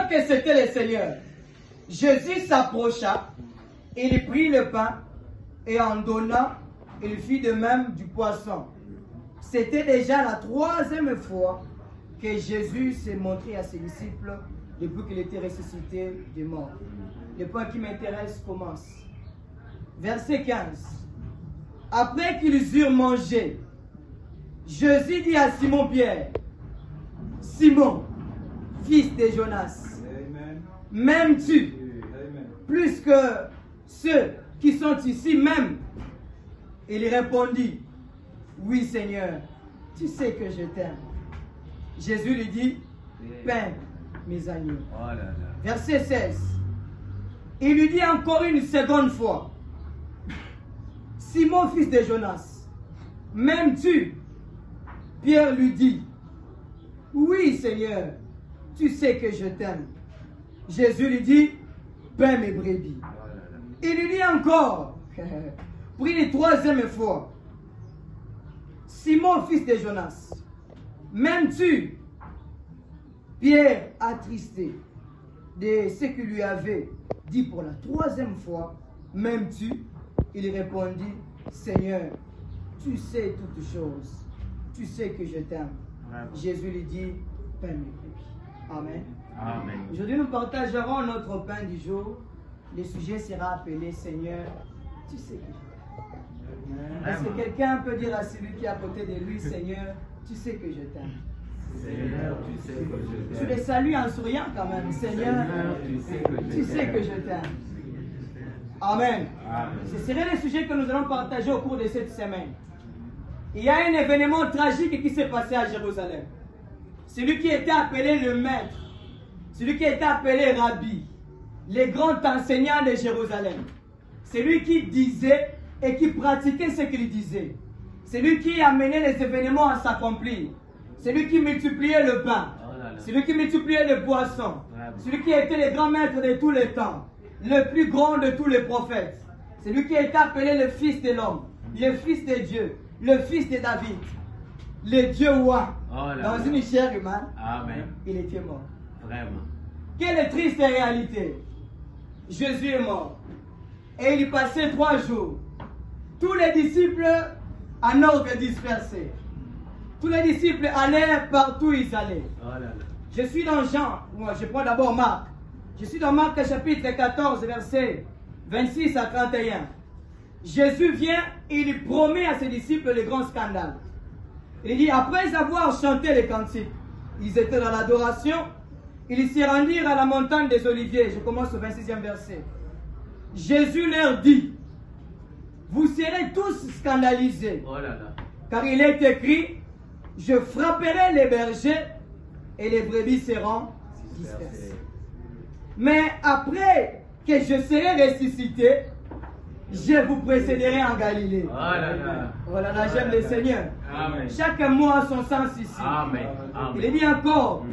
Pendant que c'était le Seigneur, Jésus s'approcha, il prit le pain et en donnant, il fit de même du poisson. C'était déjà la 3e fois que Jésus s'est montré à ses disciples depuis qu'il était ressuscité des morts. Le point qui m'intéresse commence. Verset 15. Après qu'ils eurent mangé, Jésus dit à Simon-Pierre, Simon, fils de Jonas, m'aimes-tu plus que ceux qui sont ici même? Il répondit, oui Seigneur, tu sais que je t'aime. Jésus lui dit, paie mes agneaux. Verset 16. Il lui dit encore une seconde fois, Simon, fils de Jonas, m'aimes-tu? Pierre lui dit, oui Seigneur, tu sais que je t'aime. Jésus lui dit, paie mes brebis. Il lui dit encore, pour une 3e fois, Simon, fils de Jonas, m'aimes-tu? Pierre, attristé de ce qu'il lui avait dit pour la 3e fois, m'aimes-tu? Il répondit, Seigneur, tu sais toutes choses, tu sais que je t'aime. Jésus lui dit, paie mes brebis. Amen. Amen. Aujourd'hui, nous partagerons notre pain du jour. Le sujet sera appelé Seigneur, tu sais que je t'aime. Est-ce que quelqu'un peut dire à celui qui est à côté de lui, Seigneur, tu sais que je t'aime? Seigneur, tu sais que je Tu t'aime. le salues en souriant quand même. Seigneur, tu sais que je t'aime. Amen. Ce serait le sujet que nous allons partager au cours de cette semaine. Il y a un événement tragique qui s'est passé à Jérusalem. Celui qui était appelé le maître, celui qui était appelé Rabbi, le grand enseignant de Jérusalem, celui qui disait et qui pratiquait ce qu'il disait, celui qui amenait les événements à s'accomplir, celui qui multipliait le pain, celui qui multipliait le poisson, celui qui était le grand maître de tous les temps, le plus grand de tous les prophètes, celui qui était appelé le fils de l'homme, le fils de Dieu, le fils de David, le Dieu roi, dans une chair humaine. Amen. Il était mort. Vraiment. Quelle triste réalité. Jésus est mort. Et il passait 3 jours. Tous les disciples en ordre dispersé. Tous les disciples allaient partout où ils allaient. Je suis dans Jean. Moi, je prends d'abord Marc. Je suis dans Marc chapitre 14, versets 26 à 31. Jésus vient et il promet à ses disciples le grand scandale. Il dit, après avoir chanté les cantiques, ils étaient dans l'adoration, ils s'y rendirent à la montagne des Oliviers. Je commence au 26e verset. Jésus leur dit, vous serez tous scandalisés, car il est écrit, je frapperai les bergers et les brebis seront dispersées. Mais après que je serai ressuscité, je vous précéderai en Galilée. Oh là là, j'aime le Seigneur. Amen. Chaque mot a son sens ici. Amen. Il est dit encore,